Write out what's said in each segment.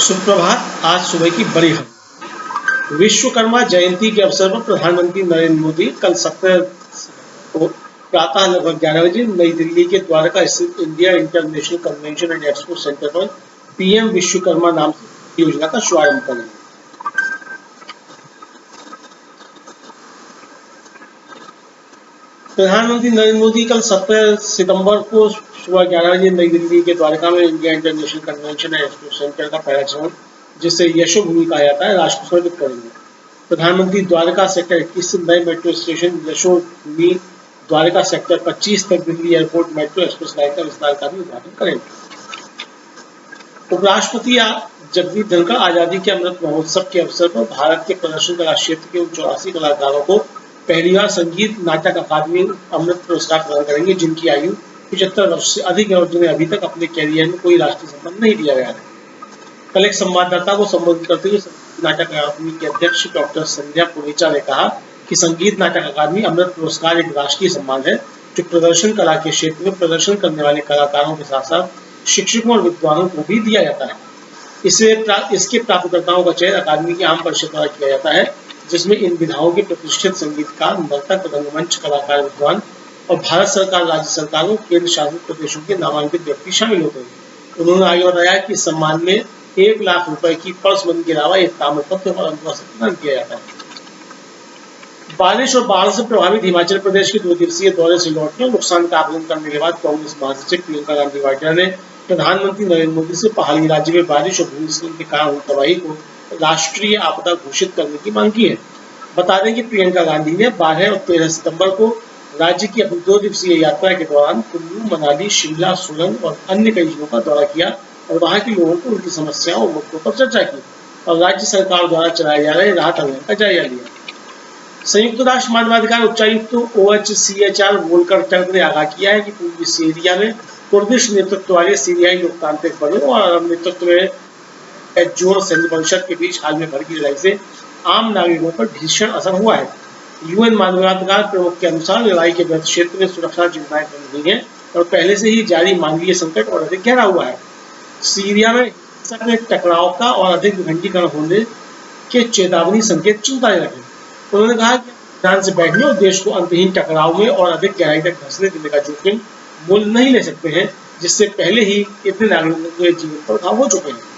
सुप्रभात। आज सुबह की बड़ी खबर। विश्वकर्मा जयंती के अवसर पर प्रधानमंत्री नरेंद्र मोदी कल 17 को प्रातः लगभग 11 बजे नई दिल्ली के द्वारका स्थित India international convention and expo centre पर पीएम विश्वकर्मा नाम से योजना का शुभारंभ करेंगे। प्रधानमंत्री नरेंद्र मोदी कल 17 सितंबर को सुबह 11 बजे नई दिल्ली के द्वारका में India international convention and expo centre का पहला चरण, जिसे यशोभूमि कहा जाता है, राष्ट्र को समर्पित करेंगे। प्रधानमंत्री द्वारका सेक्टर 21 से नए metro station Yashobhoomi Dwarka sector 25 तक Delhi airport metro express line का विस्तार का भी उद्घाटन करेंगे। उपराष्ट्रपति जगदीप धनखड़ आजादी के अमृत महोत्सव के अवसर पर भारत के प्रदर्शन कला क्षेत्र के उन 84 कलाकारों को पहली बार संगीत नाटक अकादमी अमृत पुरस्कार प्रदान करेंगे, जिनकी आयु 75 वर्ष से अधिक है और जिन्हें अभी तक अपने कैरियर में कोई राष्ट्रीय सम्मान नहीं दिया गया है। कल एक संवाददाता को संबोधित करते हुए संगीत नाटक अकादमी के अध्यक्ष डॉक्टर संध्या पुनेचा ने कहा कि संगीत नाटक अकादमी अमृत पुरस्कार एक राष्ट्रीय सम्मान है जो प्रदर्शन कला के क्षेत्र में प्रदर्शन करने वाले कलाकारों के साथ साथ शिक्षकों और विद्वानों को भी दिया जाता है। इसके प्राप्तकर्ताओं का चयन अकादमी की आम परिषद द्वारा किया जाता है, जिसमें इन विधाओं के प्रतिष्ठित संगीतकार, नर्तक, रंगमंच कलाकार, विद्वान और भारत सरकार, राज्य सरकारों, केंद्र शासित प्रदेशों के नामांकित व्यक्ति शामिल होते हैं। उन्होंने आगे बताया कि सम्मान में 1 लाख रुपए की पर्स मनी के अलावा एक ताम्रपत्र और अनुशासन प्रदान किया जाता है। बारिश और बाढ़ से प्रभावित हिमाचल प्रदेश के 2 दिवसीय दौरे से लौटने और नुकसान का आकलन करने के बाद कांग्रेस महासचिव प्रियंका गांधी वाड्रा ने प्रधानमंत्री नरेंद्र मोदी से पहाड़ी राज्य में बारिश और भूस्खलन के कारण हुई तबाही को राष्ट्रीय आपदा घोषित करने की मांग की है। बता दें कि प्रियंका गांधी ने 12 और 13 सितंबर को राज्य की अपनी 2 दिवसीय यात्रा के दौरान कुल्लू, मनाली, शिमला, सोलन और अन्य कई जिलों का दौरा किया और वहां के लोगों को उनकी समस्याओं और मुद्दों पर चर्चा की और राज्य सरकार द्वारा चलाए जा रहे राहत अभियान का जायजा लिया। संयुक्त राष्ट्र मानवाधिकार उच्चायुक्त OHCHR वोल्कर टर्क ने आगाह किया है कि पूर्वी सीरिया में कुर्दिश नेतृत्व वाले सीरियाई लोकतांत्रिक बलों और अरब नेतृत्व में एजोर सैन्य परिषद के बीच हाल में भड़की लड़ाई से आम नागरिकों पर भीषण असर हुआ है। यूएन मानवाधिकार प्रमुख के अनुसार लड़ाई के ग्रस्त क्षेत्र में सुरक्षा चिंताएं बन रही हैं और पहले से ही जारी मानवीय संकट और अधिक गहरा हुआ है। सीरिया में हिंसक में टकराव का और अधिक विखंडीकरण होने के चेतावनी संकेत चिंताजनक है। उन्होंने कहा कि ध्यान से बैठने और देश को अंतहीन टकराव में और अधिक गहराई तक धंसने देने का जोखिम मोल नहीं ले सकते हैं, जिससे पहले ही इतने नागरिकों के जीवन पर घाव हो चुके हैं।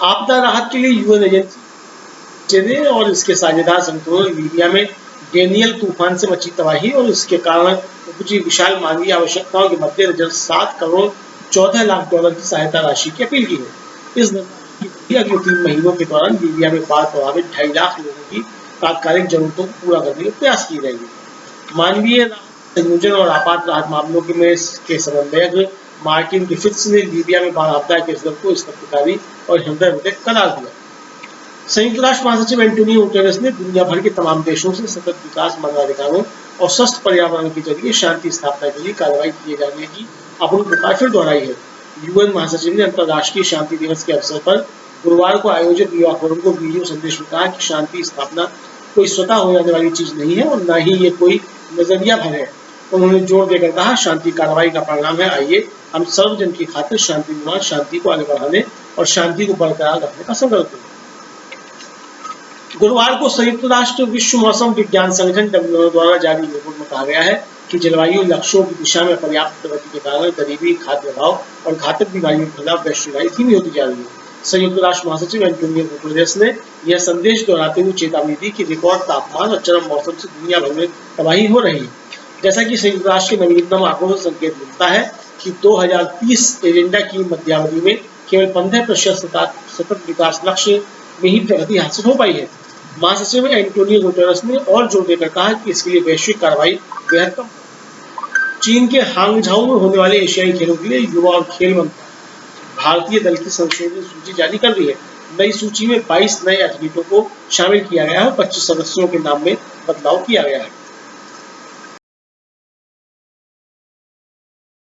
आपदा राहत के लिए यूएन एजेंसी और इसके साझेदार संगठनों ने लीबिया में डेनियल तूफान से मची तबाही और इसके कारण उपजी विशाल मानवीय आवश्यकताओं के मद्देनजर 7 करोड़ 14 लाख डॉलर की सहायता राशि की अपील की है। इस अगले 3 महीनों के दौरान लीबिया में बाढ़ प्रभावित 2.5 लाख लोगों की तात्कालिक जरूरतों को पूरा करने के प्रयास किए जाएंगे। मानवीय संयोजन और आपात राहत मामलों के समन्वयक मार्टिन ग्रिफिथ्स ने लीबिया में बाढ़ आपदा के असर को स्तब्धकारी और हृदय करार दिया। संयुक्त राष्ट्र महासचिव एंटोनियो गुटेरेस ने दुनिया भर के तमाम देशों से सतत विकास, मानवाधिकारों और स्वस्थ पर्यावरण के जरिए शांति स्थापना के लिए कार्रवाई किए जाने की अपनी पुकार फिर दोहराई है। यूएन महासचिव ने अंतर्राष्ट्रीय शांति दिवस के अवसर पर गुरुवार को आयोजित युवा फोरम को वीडियो संदेश में कहा कि शांति स्थापना कोई स्वतः हो जाने वाली चीज नहीं है और न ही ये कोई नजरिया भर है। उन्होंने जोर देकर कहा, शांति कार्रवाई का परिणाम है। आइए हम सर्वजन की खातिर शांति निर्माण, शांति को आगे बढ़ाने और शांति को बरकरार रखने का संकल्प करें। गुरुवार को संयुक्त राष्ट्र विश्व मौसम विज्ञान संगठन WMO द्वारा जारी रिपोर्ट में कहा गया है कि जलवायु लक्ष्यों की दिशा में पर्याप्त प्रगति के कारण गरीबी, खाद्य अभाव और घातक बीमारियों के खिलाफ वैश्विक लड़ाई धीमी होती जा रही है। संयुक्त राष्ट्र महासचिव एंटोनियो गुटेरेस ने यह संदेश दोहराते हुए चेतावनी दी कि रिकॉर्ड तापमान और चरम मौसम से दुनिया भर में तबाही हो रही है। जैसा कि संयुक्त राष्ट्र के नवीनतम आंकड़ों से संकेत मिलता है कि 2030 एजेंडा की मध्यावधि में केवल 15% सतत विकास लक्ष्य में ही प्रगति हासिल हो पाई है। महासचिव एंटोनियो गुटेरेस ने और जोर देकर कहा कि इसके लिए वैश्विक कार्रवाई बेहद कम। चीन के हांगझाओ में होने वाले एशियाई खेलों के लिए युवा और खेल मंत्रालय भारतीय दल की संशोधित सूची जारी कर दी है। नई सूची में 22 नए एथलीटों को शामिल किया गया है और 25 सदस्यों के नाम में बदलाव किया गया है।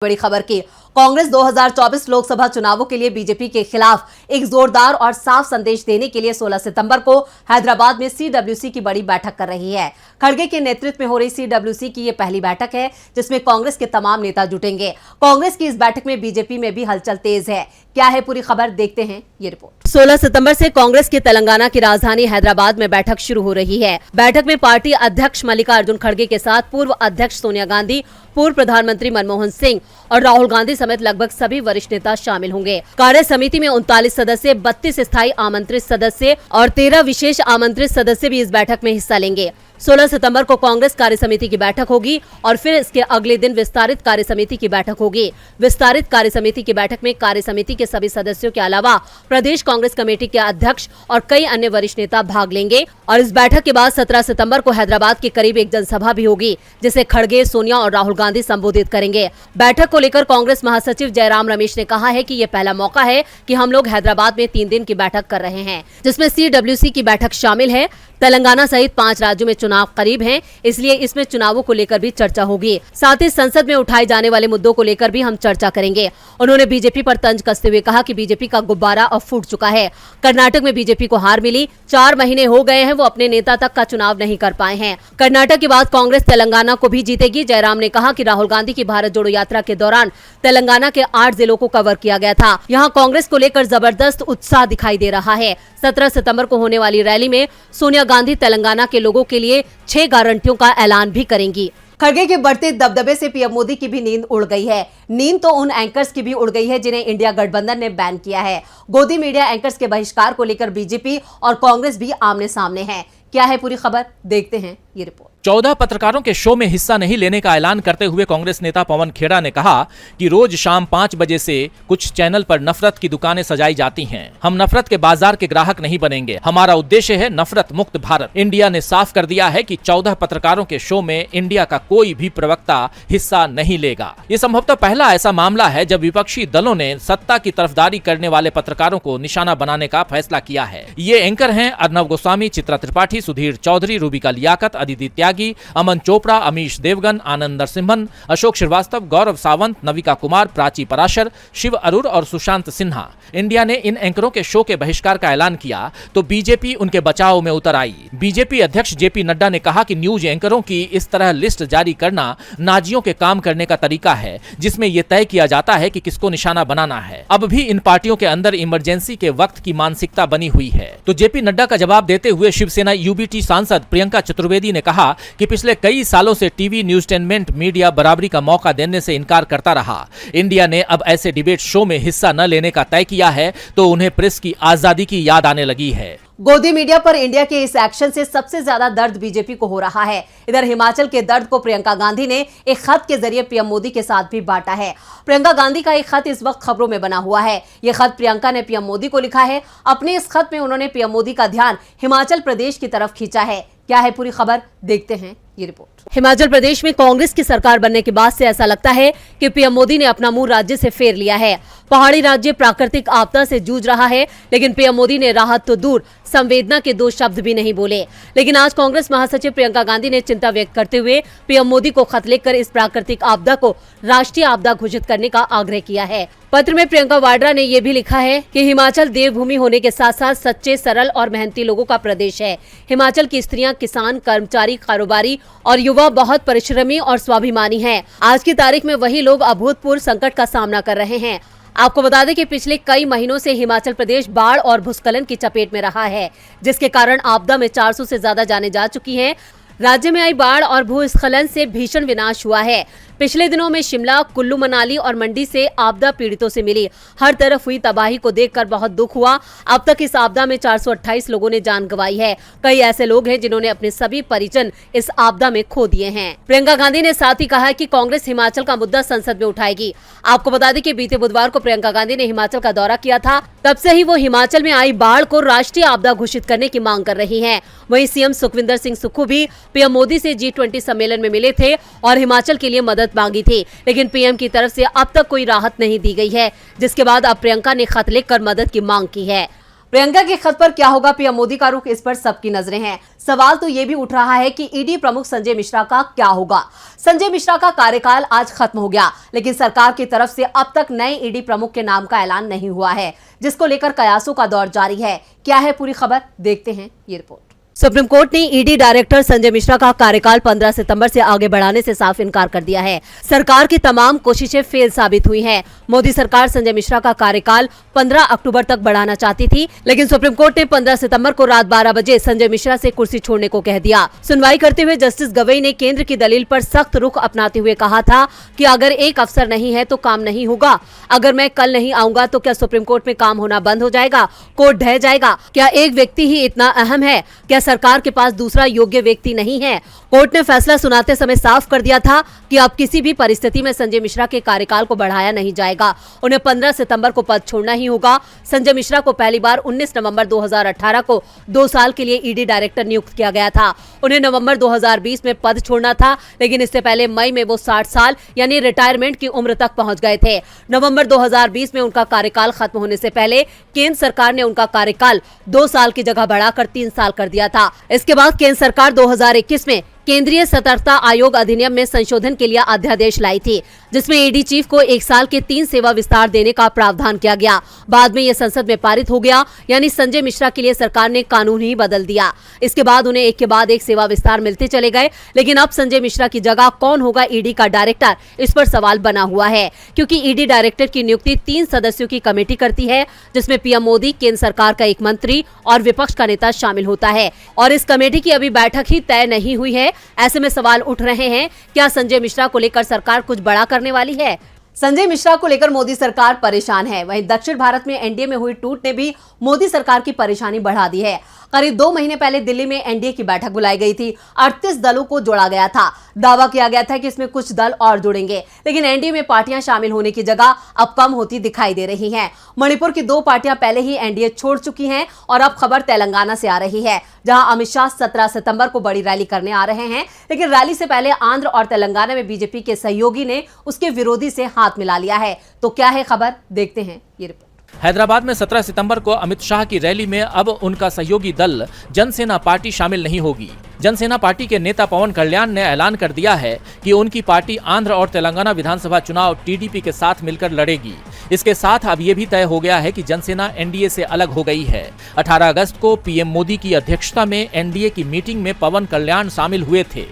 बड़ी खबर की कांग्रेस 2024 लोकसभा चुनावों के लिए बीजेपी के खिलाफ एक जोरदार और साफ संदेश देने के लिए 16 सितंबर को हैदराबाद में सीडब्ल्यूसी की बड़ी बैठक कर रही है। खड़गे के नेतृत्व में हो रही सीडब्ल्यूसी की यह पहली बैठक है जिसमें कांग्रेस के तमाम नेता जुटेंगे। कांग्रेस की इस बैठक में बीजेपी में भी हलचल तेज है। क्या है पूरी खबर, देखते हैं ये रिपोर्ट। 16 सितंबर से कांग्रेस की तेलंगाना की राजधानी हैदराबाद में बैठक शुरू हो रही है। बैठक में पार्टी अध्यक्ष मल्लिकार्जुन खड़गे के साथ पूर्व अध्यक्ष सोनिया गांधी, पूर्व प्रधानमंत्री मनमोहन सिंह और राहुल गांधी समेत लगभग सभी वरिष्ठ नेता शामिल होंगे। कार्य समिति में 39 सदस्य, 32 स्थायी आमंत्रित सदस्य और 13 विशेष आमंत्रित सदस्य भी इस बैठक में हिस्सा लेंगे। 16 सितंबर को कांग्रेस कार्य समिति की बैठक होगी और फिर इसके अगले दिन विस्तारित कार्य समिति की बैठक होगी। विस्तारित कार्य समिति की बैठक में कार्य समिति के सभी सदस्यों के अलावा प्रदेश कांग्रेस कमेटी के अध्यक्ष और कई अन्य वरिष्ठ नेता भाग लेंगे और इस बैठक के बाद 17 सितंबर को हैदराबाद के करीब एक जनसभा भी होगी जिसे खड़गे, सोनिया और राहुल गांधी संबोधित करेंगे। बैठक को लेकर कांग्रेस महासचिव जयराम रमेश ने कहा है कि ये पहला मौका है कि हम लोग हैदराबाद में 3 दिन की बैठक कर रहे हैं जिसमें सीडब्ल्यूसी की बैठक शामिल है। तेलंगाना सहित 5 राज्यों में चुनाव करीब हैं, इसलिए इसमें चुनावों को लेकर भी चर्चा होगी। साथ ही संसद में उठाए जाने वाले मुद्दों को लेकर भी हम चर्चा करेंगे। उन्होंने बीजेपी पर तंज कसते हुए कहा कि बीजेपी का गुब्बारा अब फूट चुका है। कर्नाटक में बीजेपी को हार मिली, 4 महीने हो गए हैं वो अपने नेता तक का चुनाव नहीं कर पाए हैं। कर्नाटक के बाद कांग्रेस तेलंगाना को भी जीतेगी। जयराम ने कहा कि राहुल गांधी की भारत जोड़ो यात्रा के दौरान तेलंगाना के 8 जिलों को कवर किया गया था। यहाँ कांग्रेस को लेकर जबरदस्त उत्साह दिखाई दे रहा है। 17 सितंबर को होने वाली रैली में सोनिया गांधी तेलंगाना के लोगों के लिए 6 गारंटियों का ऐलान भी करेंगी। खड़गे के बढ़ते दबदबे से पीएम मोदी की भी नींद उड़ गई है। नींद तो उन एंकर्स की भी उड़ गई है जिन्हें इंडिया गठबंधन ने बैन किया है। गोदी मीडिया एंकर्स के बहिष्कार को लेकर बीजेपी और कांग्रेस भी आमने सामने हैं। क्या है पूरी खबर, देखते हैं ये रिपोर्ट। 14 पत्रकारों के शो में हिस्सा नहीं लेने का ऐलान करते हुए कांग्रेस नेता पवन खेड़ा ने कहा कि रोज शाम 5 बजे से कुछ चैनल पर नफरत की दुकानें सजाई जाती हैं। हम नफरत के बाजार के ग्राहक नहीं बनेंगे। हमारा उद्देश्य है नफरत मुक्त भारत। इंडिया ने साफ कर दिया है कि 14 पत्रकारों के शो में इंडिया का कोई भी प्रवक्ता हिस्सा नहीं लेगा। ये संभवतः पहला ऐसा मामला है जब विपक्षी दलों ने सत्ता की तरफदारी करने वाले पत्रकारों को निशाना बनाने का फैसला किया है। ये एंकर हैं अर्नब गोस्वामी, चित्रा त्रिपाठी, सुधीर चौधरी, रूबिका लियाकत, अदिति त्यागी, अमन चोपड़ा, अमीश देवगन, आनंद नरसिम्हन, अशोक श्रीवास्तव, गौरव सावंत, नविका कुमार, प्राची पराशर, शिव अरुर और सुशांत सिन्हा। इंडिया ने इन एंकरों के शो के बहिष्कार का ऐलान किया तो बीजेपी उनके बचाव में उतर आई। बीजेपी अध्यक्ष जेपी नड्डा ने कहा कि न्यूज एंकरों की इस तरह लिस्ट जारी करना नाजियों के काम करने का तरीका है जिसमें यह तय किया जाता है कि किसको निशाना बनाना है। अब भी इन पार्टियों के अंदर इमरजेंसी के वक्त की मानसिकता बनी हुई है। तो जेपी नड्डा का जवाब देते हुए शिवसेना यूबीटी सांसद प्रियंका चतुर्वेदी ने कहा कि पिछले कई सालों से टीवी न्यूज़टेनमेंट मीडिया बराबरी का मौका देने से इनकार करता रहा। इंडिया ने अब ऐसे डिबेट शो में हिस्सा न लेने का तय किया है तो उन्हें प्रेस की आजादी की याद आने लगी है। गोदी मीडिया पर इंडिया के इस एक्शन से सबसे ज्यादा दर्द बीजेपी को हो रहा है। इधर हिमाचल के दर्द को प्रियंका गांधी ने एक खत के जरिए पीएम मोदी के साथ भी बांटा है। प्रियंका गांधी का एक खत इस वक्त खबरों में बना हुआ है। यह खत प्रियंका ने पीएम मोदी को लिखा है। अपने इस खत में उन्होंने पीएम मोदी का ध्यान हिमाचल प्रदेश की तरफ खींचा है। क्या है पूरी खबर, देखते हैं ये रिपोर्ट। हिमाचल प्रदेश में कांग्रेस की सरकार बनने के बाद से ऐसा लगता है कि पीएम मोदी ने अपना मुंह राज्य से फेर लिया है। पहाड़ी राज्य प्राकृतिक आपदा से जूझ रहा है, लेकिन पीएम मोदी ने राहत तो दूर संवेदना के 2 शब्द भी नहीं बोले। लेकिन आज कांग्रेस महासचिव प्रियंका गांधी ने चिंता व्यक्त करते हुए पीएम मोदी को खत लिखकर इस प्राकृतिक आपदा को राष्ट्रीय आपदा घोषित करने का आग्रह किया है। पत्र में प्रियंका वाड्रा ने यह भी लिखा है कि हिमाचल देवभूमि होने के साथ साथ सच्चे, सरल और मेहनती लोगों का प्रदेश है। हिमाचल की स्त्रियां, किसान, कर्मचारी, कारोबारी और युवा बहुत परिश्रमी और स्वाभिमानी हैं। आज की तारीख में वही लोग अभूतपूर्व संकट का सामना कर रहे हैं। आपको बता दें कि पिछले कई महीनों से हिमाचल प्रदेश बाढ़ और भूस्खलन की चपेट में रहा है, जिसके कारण आपदा में 400 से ज्यादा जानें जा चुकी हैं। राज्य में आई बाढ़ और भूस्खलन से भीषण विनाश हुआ है। पिछले दिनों में शिमला, कुल्लू मनाली और मंडी से आपदा पीड़ितों से मिली। हर तरफ हुई तबाही को देखकर बहुत दुख हुआ। अब तक इस आपदा में 428 लोगों ने जान गंवाई है। कई ऐसे लोग हैं जिन्होंने अपने सभी परिजन इस आपदा में खो दिए हैं। प्रियंका गांधी ने साथ ही कहा कि कांग्रेस हिमाचल का मुद्दा संसद में उठाएगी। आपको बता दें कि बीते बुधवार को प्रियंका गांधी ने हिमाचल का दौरा किया था। तब से ही वो हिमाचल में आई बाढ़ को राष्ट्रीय आपदा घोषित करने की मांग कर रही है। वहीं सीएम सुखविंदर सिंह सुक्खू भी पीएम मोदी से G20 सम्मेलन में मिले थे और हिमाचल के लिए मदद मांगी थी, लेकिन पीएम की तरफ से अब तक कोई राहत नहीं दी गई है, जिसके बाद अब प्रियंका ने खत लिखकर मदद की मांग की है। प्रियंका के खत पर क्या होगा पीएम मोदी का रुख, इस पर सबकी नजरें हैं। सवाल तो ये भी उठ रहा है कि ईडी प्रमुख संजय मिश्रा का क्या होगा। संजय मिश्रा का कार्यकाल आज खत्म हो गया, लेकिन सरकार की तरफ से अब तक नए ईडी प्रमुख के नाम का ऐलान नहीं हुआ है, जिसको लेकर कयासों का दौर जारी है। क्या है पूरी खबर, देखते हैं ये रिपोर्ट। सुप्रीम कोर्ट ने ईडी डायरेक्टर संजय मिश्रा का कार्यकाल 15 सितंबर से आगे बढ़ाने से साफ इनकार कर दिया है। सरकार की तमाम कोशिशें फेल साबित हुई हैं। मोदी सरकार संजय मिश्रा का कार्यकाल 15 अक्टूबर तक बढ़ाना चाहती थी, लेकिन सुप्रीम कोर्ट ने 15 सितंबर को रात 12 बजे संजय मिश्रा से कुर्सी छोड़ने को कह दिया। सुनवाई करते हुए जस्टिस गवई ने केंद्र की दलील पर सख्त रुख अपनाते हुए कहा था कि अगर एक अफसर नहीं है तो काम नहीं होगा। अगर मैं कल नहीं आऊंगा तो क्या सुप्रीम कोर्ट में काम होना बंद हो जाएगा, कोर्ट ढह जाएगा? क्या एक व्यक्ति ही इतना अहम है? क्या सरकार के पास दूसरा योग्य व्यक्ति नहीं है? कोर्ट ने फैसला सुनाते समय साफ कर दिया था कि अब किसी भी परिस्थिति में संजय मिश्रा के कार्यकाल को बढ़ाया नहीं जाएगा। उन्हें 15 सितंबर को पद छोड़ना ही होगा। संजय मिश्रा को पहली बार 19 नवंबर 2018 को 2 साल के लिए ईडी डायरेक्टर नियुक्त किया गया था। उन्हें नवंबर 2020 में पद छोड़ना था, लेकिन इससे पहले मई में वो 60 साल यानी रिटायरमेंट की उम्र तक पहुंच गए थे। नवंबर 2020 में उनका कार्यकाल खत्म होने से पहले केंद्र सरकार ने उनका कार्यकाल 2 साल की जगह बढ़ाकर 3 साल कर दिया था। इसके बाद केंद्र सरकार 2021 में केंद्रीय सतर्कता आयोग अधिनियम में संशोधन के लिए अध्यादेश लाई थी, जिसमें ईडी चीफ को 1 साल के 3 सेवा विस्तार देने का प्रावधान किया गया। बाद में यह संसद में पारित हो गया, यानी संजय मिश्रा के लिए सरकार ने कानून ही बदल दिया। इसके बाद उन्हें एक के बाद एक सेवा विस्तार मिलते चले गए, लेकिन अब संजय मिश्रा की जगह कौन होगा ईडी का डायरेक्टर, इस पर सवाल बना हुआ है, क्योंकि ईडी डायरेक्टर की नियुक्ति 3 सदस्यों की कमेटी करती है, जिसमें पीएम मोदी, केंद्र सरकार का एक मंत्री और विपक्ष का नेता शामिल होता है। और इस कमेटी की अभी बैठक ही तय नहीं हुई है। ऐसे में सवाल उठ रहे हैं, क्या संजय मिश्रा को लेकर सरकार कुछ बड़ा करने वाली है? संजय मिश्रा को लेकर मोदी सरकार परेशान है। वहीं दक्षिण भारत में एनडीए में हुई टूट ने भी मोदी सरकार की परेशानी बढ़ा दी है। करीब 2 महीने पहले दिल्ली में एनडीए की बैठक बुलाई गई थी। 38 दलों को जोड़ा गया था। दावा किया गया था कि इसमें कुछ दल और जुड़ेंगे, लेकिन एनडीए में पार्टियां शामिल होने की जगह अब कम होती दिखाई दे रही हैं। मणिपुर की 2 पार्टियां पहले ही एनडीए छोड़ चुकी हैं और अब खबर तेलंगाना से आ रही है, जहां अमित शाह 17 सितंबर को बड़ी रैली करने आ रहे हैं। लेकिन रैली से पहले आंध्र और तेलंगाना में बीजेपी के सहयोगी ने उसके विरोधी से हाथ मिला लिया है। तो क्या है खबर, देखते हैं ये रिपोर्ट। हैदराबाद में 17 सितंबर को अमित शाह की रैली में अब उनका सहयोगी दल जनसेना पार्टी शामिल नहीं होगी। जनसेना पार्टी के नेता पवन कल्याण ने ऐलान कर दिया है कि उनकी पार्टी आंध्र और तेलंगाना विधानसभा चुनाव टीडीपी के साथ मिलकर लड़ेगी। इसके साथ अब ये भी तय हो गया है कि जनसेना एनडीए से अलग हो गई है। 18 अगस्त को पीएम मोदी की अध्यक्षता में एनडीए की मीटिंग में पवन कल्याण शामिल हुए थे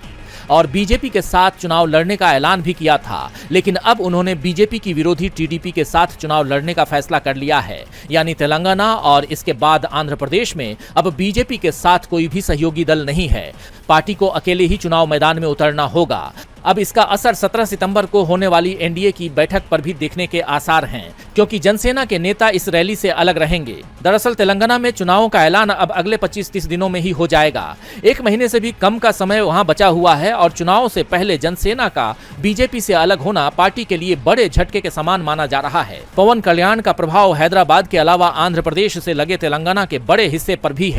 और बीजेपी के साथ चुनाव लड़ने का ऐलान भी किया था, लेकिन अब उन्होंने बीजेपी की विरोधी टीडीपी के साथ चुनाव लड़ने का फैसला कर लिया है। यानी तेलंगाना और इसके बाद आंध्र प्रदेश में अब बीजेपी के साथ कोई भी सहयोगी दल नहीं है। पार्टी को अकेले ही चुनाव मैदान में उतरना होगा। अब इसका असर 17 सितंबर को होने वाली एनडीए की बैठक पर भी देखने के आसार हैं, क्योंकि जनसेना के नेता इस रैली से अलग रहेंगे। दरअसल तेलंगाना में चुनावों का ऐलान अब अगले 25-30 दिनों में ही हो जाएगा। 1 महीने से भी कम का समय वहां बचा हुआ है और चुनाव से पहले जनसेना का बीजेपी से अलग होना पार्टी के लिए बड़े झटके के समान माना जा रहा है। पवन कल्याण का प्रभाव हैदराबाद के अलावा आंध्र प्रदेश से लगे तेलंगाना के बड़े हिस्से पर भी है।